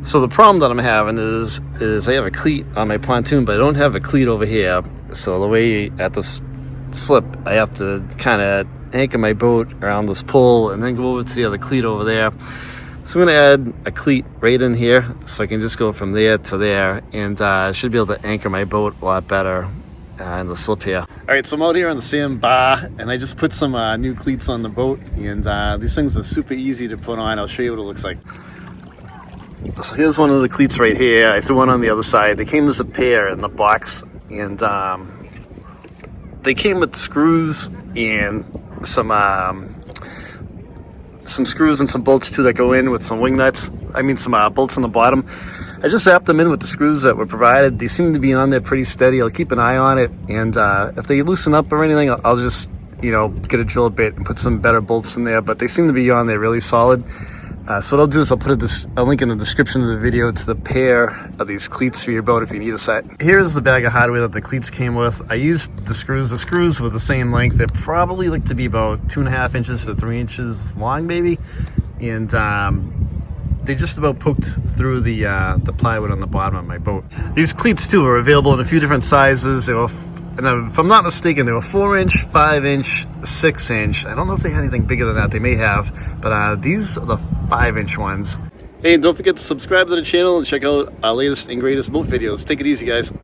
So the problem that I'm having is I have a cleat on my pontoon, but I don't have a cleat over here. So the way at this slip, I have to kind of anchor my boat around this pole and then go over to the other cleat over there. So I'm going to add a cleat right in here so I can just go from there to there, and I should be able to anchor my boat a lot better in the slip here. All right, so I'm out here on the sandbar, and I just put some new cleats on the boat, and these things are super easy to put on. I'll show you what it looks like. So here's one of the cleats right here. I threw one on the other side. They came as a pair in the box, and they came with screws and some screws and some bolts too that go in with some wing nuts. I mean some bolts on the bottom. I just zapped them in with the screws that were provided. They seem to be on there pretty steady. I'll keep an eye on it, and if they loosen up or anything, I'll just, you know, get a drill bit and put some better bolts in there, but they seem to be on there really solid. So what I'll do is I'll put a link in the description of the video to the pair of these cleats for your boat if you need a set. Here's the bag of hardware that the cleats came with. I used the screws. The screws were the same length. They're probably like to be about 2.5 inches to 3 inches long, maybe. And they just about poked through the plywood on the bottom of my boat. These cleats too are available in a few different sizes. They were, and if I'm not mistaken, they were 4-inch, 5-inch, 6-inch. I don't know if they had anything bigger than that. They may have, but these are the 5-inch ones. Hey, and don't forget to subscribe to the channel and check out our latest and greatest boat videos. Take it easy, guys.